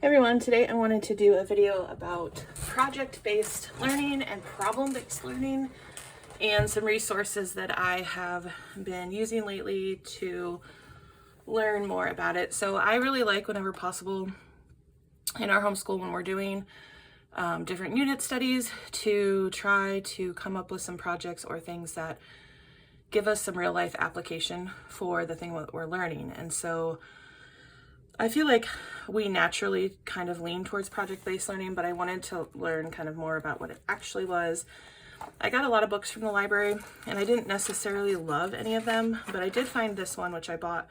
Hey everyone, today I wanted to do a video about project-based learning and problem-based learning and some resources that I have been using lately to learn more about it. So I really like, whenever possible in our homeschool, when we're doing different unit studies, to try to come up with some projects or things that give us some real life application for the thing that we're learning. And so I feel like we naturally kind of lean towards project-based learning, but I wanted to learn kind of more about what it actually was. I got a lot of books from the library, and I didn't necessarily love any of them, but I did find this one, which I bought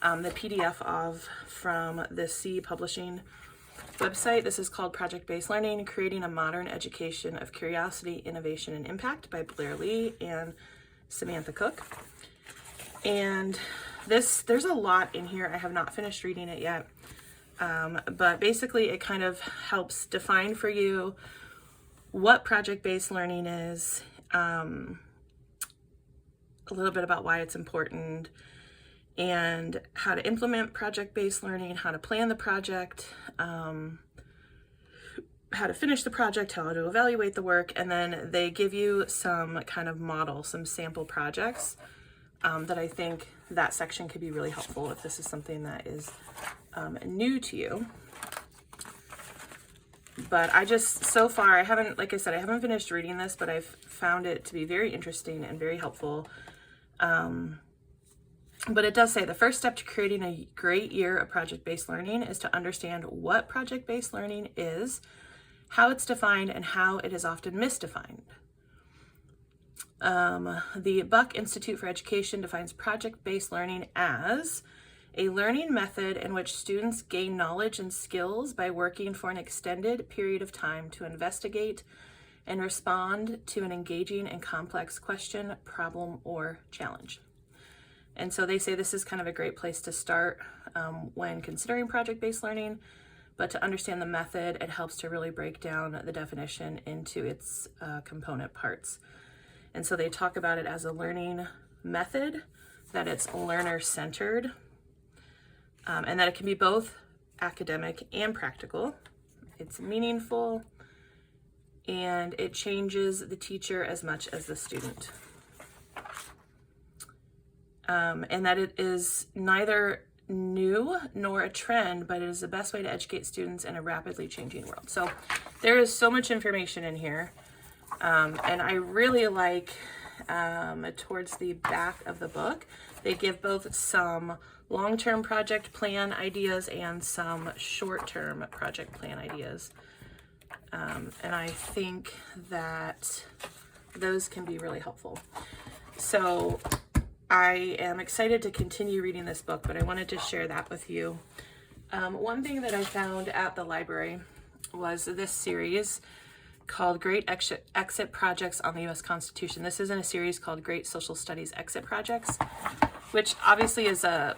the PDF of from the C Publishing website. This is called Project-Based Learning, Creating a Modern Education of Curiosity, Innovation, and Impact by Blair Lee and Samantha Cook. And there's a lot in here. I have not finished reading it yet, but basically it kind of helps define for you what project-based learning is, a little bit about why it's important, and how to implement project-based learning, how to plan the project, how to finish the project, how to evaluate the work, and then they give you some kind of model, some sample projects that I think that section could be really helpful if this is something that is new to you. But I just, so far, I haven't, like I said, I haven't finished reading this, but I've found it to be very interesting and very helpful. But it does say the first step to creating a great year of project-based learning is to understand what project-based learning is, how it's defined, and how it is often misdefined. The Buck Institute for Education defines project-based learning as a learning method in which students gain knowledge and skills by working for an extended period of time to investigate and respond to an engaging and complex question, problem, or challenge. And so they say this is kind of a great place to start when considering project-based learning, but to understand the method, it helps to really break down the definition into its component parts. And so they talk about it as a learning method, that it's learner-centered, and that it can be both academic and practical. It's meaningful, and it changes the teacher as much as the student. And that it is neither new nor a trend, but it is the best way to educate students in a rapidly changing world. So there is so much information in here. And I really like, towards the back of the book, they give both some long-term project plan ideas and some short-term project plan ideas. And I think that those can be really helpful. So I am excited to continue reading this book, but I wanted to share that with you. One thing that I found at the library was this series called Great Exit Projects on the U.S. Constitution. This is in a series called Great Social Studies Exit Projects, which obviously is I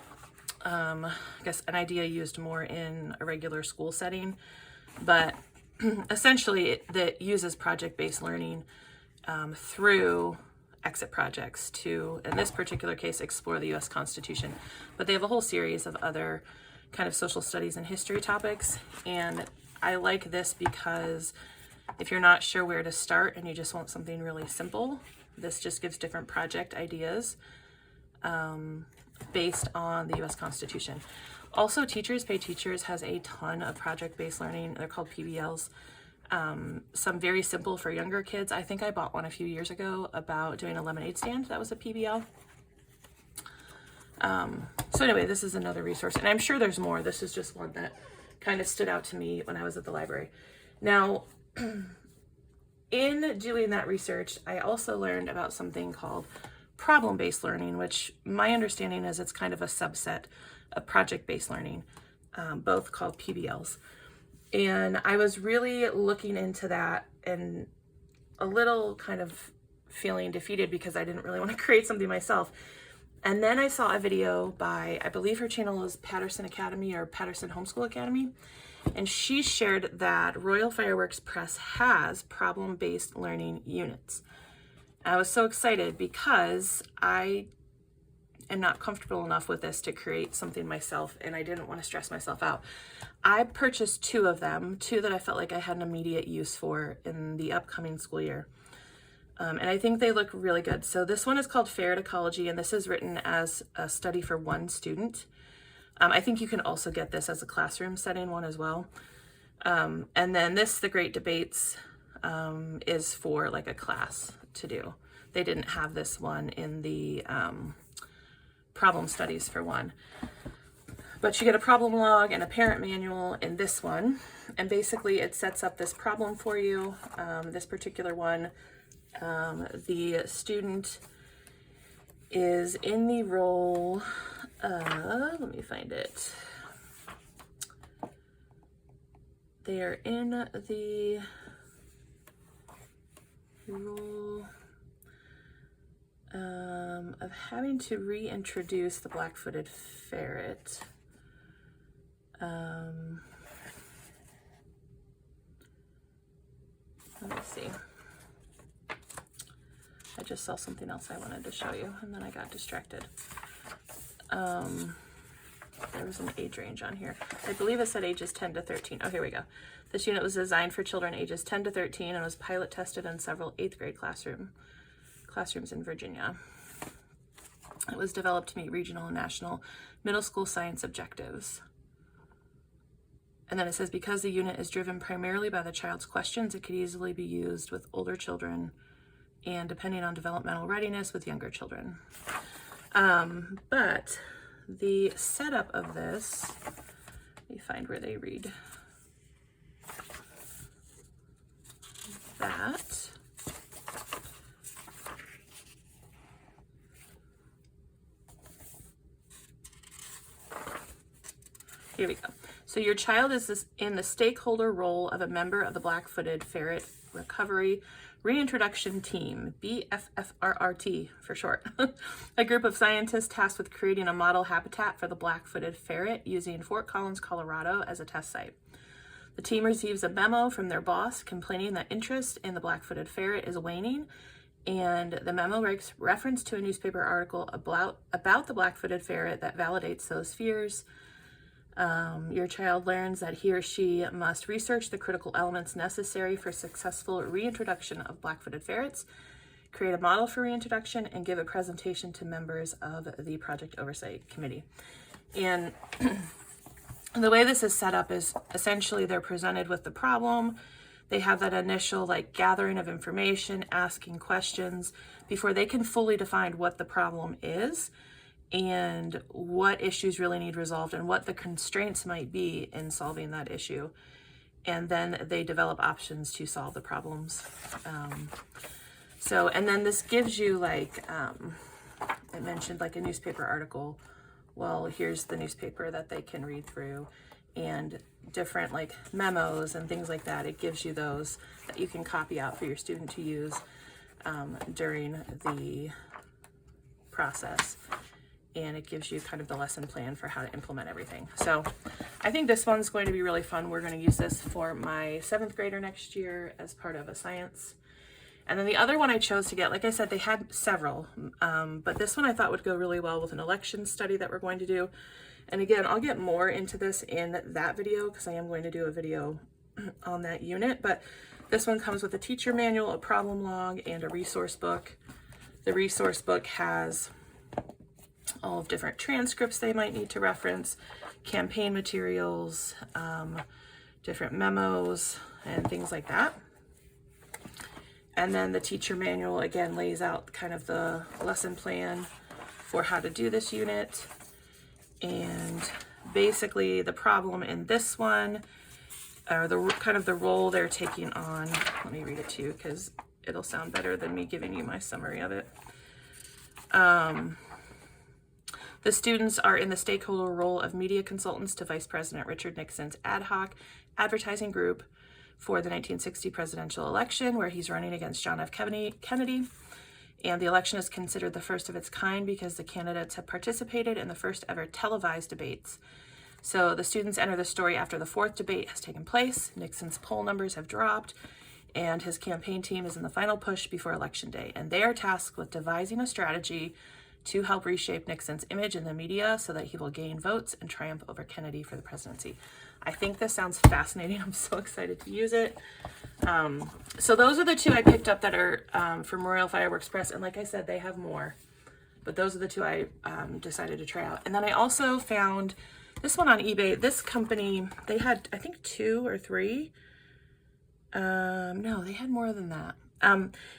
guess an idea used more in a regular school setting, but essentially that uses project-based learning through exit projects to, in this particular case, explore the U.S. Constitution. But they have a whole series of other kind of social studies and history topics, and I like this because if you're not sure where to start and you just want something really simple, this just gives different project ideas based on the U.S. Constitution. Also, Teachers Pay Teachers has a ton of project-based learning. They're called PBLs. Some very simple for younger kids. I think I bought one a few years ago about doing a lemonade stand. That was a PBL. So anyway, this is another resource, and I'm sure there's more. This is just one that kind of stood out to me when I was at the library. Now, in doing that research, I also learned about something called problem-based learning, which my understanding is it's kind of a subset of project-based learning, both called PBLs. And I was really looking into that and a little kind of feeling defeated because I didn't really want to create something myself. And then I saw a video by, I believe her channel is Patterson Academy or Patterson Homeschool Academy, and she shared that Royal Fireworks Press has problem-based learning units. I was so excited because I am not comfortable enough with this to create something myself, and I didn't want to stress myself out. I purchased 2 of them, 2 that I felt like I had an immediate use for in the upcoming school year. And I think they look really good. So this one is called Ferret Ecology, and this is written as a study for 1 student. I think you can also get this as a classroom setting one as well. And then this, The Great Debates, is for like a class to do. They didn't have this one in the problem studies for 1. But you get a problem log and a parent manual in this one. And basically it sets up this problem for you. This particular one, the student is in the role, let me find it. They are in the role of having to reintroduce the black-footed ferret. Let me see. I just saw something else I wanted to show you, and then I got distracted. There was an age range on here. I believe it said ages 10 to 13. Oh, here we go. This unit was designed for children ages 10 to 13 and was pilot tested in several 8th grade classrooms in Virginia. It was developed to meet regional and national middle school science objectives. And then it says, because the unit is driven primarily by the child's questions, it could easily be used with older children and, depending on developmental readiness, with younger children. But the setup of this, let me find where they read that. Here we go. So your child is in the stakeholder role of a member of the Black-Footed Ferret Recovery Reintroduction Team, BFFRRT for short, a group of scientists tasked with creating a model habitat for the black-footed ferret using Fort Collins, Colorado as a test site. The team receives a memo from their boss complaining that interest in the black-footed ferret is waning, and the memo makes reference to a newspaper article about the black-footed ferret that validates those fears. Your child learns that he or she must research the critical elements necessary for successful reintroduction of black-footed ferrets, create a model for reintroduction, and give a presentation to members of the Project Oversight Committee. And the way this is set up is essentially they're presented with the problem. They have that initial gathering of information, asking questions before they can fully define what the problem is and what issues really need resolved and what the constraints might be in solving that issue. And then they develop options to solve the problems. And then this gives you it mentioned a newspaper article. Well, here's the newspaper that they can read through, and different memos and things like that. It gives you those that you can copy out for your student to use during the process. And it gives you kind of the lesson plan for how to implement everything. So I think this one's going to be really fun. We're going to use this for my 7th grader next year as part of a science. And then the other one I chose to get, like I said, they had several, but this one I thought would go really well with an election study that we're going to do. And again, I'll get more into this in that video because I am going to do a video on that unit. But this one comes with a teacher manual, a problem log, and a resource book. The resource book has all of different transcripts they might need to reference, campaign materials, different memos, and things like that. And then the teacher manual, again, lays out kind of the lesson plan for how to do this unit. And basically the problem in this one, or the kind of the role they're taking on, let me read it to you because it'll sound better than me giving you my summary of it. The students are in the stakeholder role of media consultants to Vice President Richard Nixon's ad hoc advertising group for the 1960 presidential election, where he's running against John F. Kennedy. And the election is considered the first of its kind because the candidates have participated in the first ever televised debates. So the students enter the story after the 4th debate has taken place, Nixon's poll numbers have dropped, and his campaign team is in the final push before Election Day. And they are tasked with devising a strategy to help reshape Nixon's image in the media so that he will gain votes and triumph over Kennedy for the presidency. I think this sounds fascinating. I'm so excited to use it. So those are the two I picked up that are from Royal Fireworks Press. And like I said, they have more. But those are the two I decided to try out. And then I also found this one on eBay. This company, they had, I think, 2 or 3. No, they had more than that.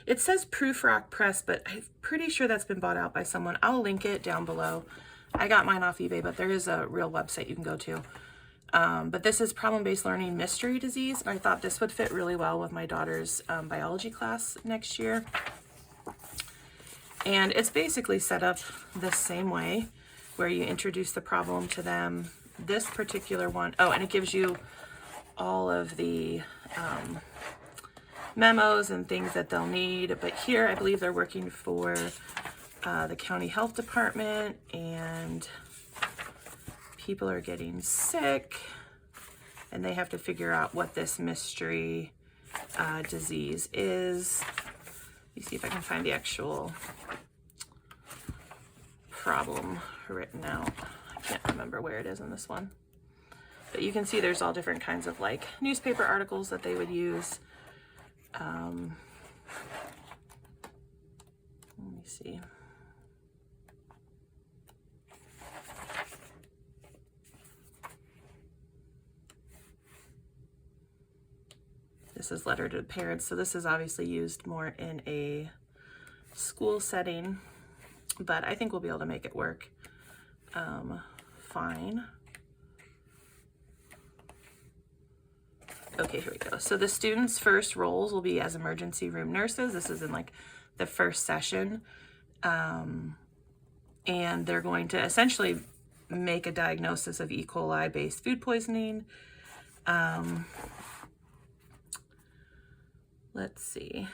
It says Proof Rock Press, but I'm pretty sure that's been bought out by someone. I'll link it down below. I got mine off eBay, but there is a real website you can go to. But this is Problem-Based Learning Mystery Disease. I thought this would fit really well with my daughter's biology class next year. And it's basically set up the same way, where you introduce the problem to them. This particular one, oh, and it gives you all of the memos and things that they'll need. But here, I believe they're working for the county health department, and people are getting sick, and they have to figure out what this mystery disease is. Let me see if I can find the actual problem written out. I can't remember where it is in this one. But you can see there's all different kinds of like newspaper articles that they would use. Let me see. This is letter to parents, so this is obviously used more in a school setting, but I think we'll be able to make it work fine. Okay, here we go. So the students' first roles will be as emergency room nurses. This is in like the first session. And they're going to essentially make a diagnosis of E. coli-based food poisoning. Let's see.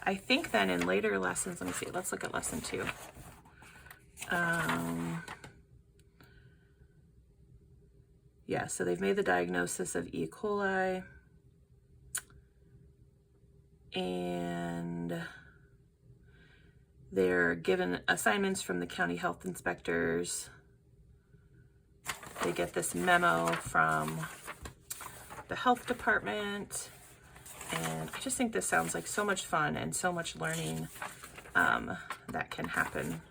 I think then in later lessons, let me see, let's look at lesson 2. Yeah, so they've made the diagnosis of E. coli, and they're given assignments from the county health inspectors. They get this memo from the health department, and I just think this sounds like so much fun and so much learning that can happen.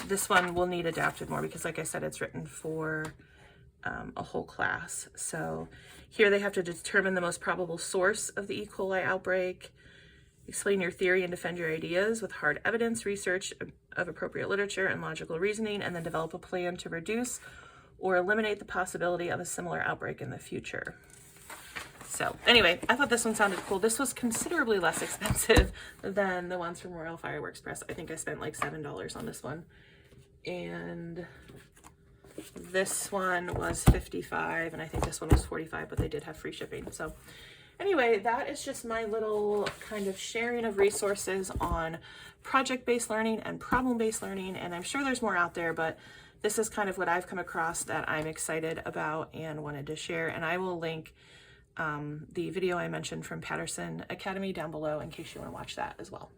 This one will need adapted more because, like I said, it's written for a whole class. So here they have to determine the most probable source of the E. coli outbreak, explain your theory and defend your ideas with hard evidence, research of appropriate literature and logical reasoning, and then develop a plan to reduce or eliminate the possibility of a similar outbreak in the future. So anyway, I thought this one sounded cool. This was considerably less expensive than the ones from Royal Fireworks Press. I think I spent like $7 on this one. And this one was $55, and I think this one was $45, but they did have free shipping. So anyway, that is just my little kind of sharing of resources on project-based learning and problem-based learning. And I'm sure there's more out there, but this is kind of what I've come across that I'm excited about and wanted to share. And I will link the video I mentioned from Patterson Academy down below in case you want to watch that as well.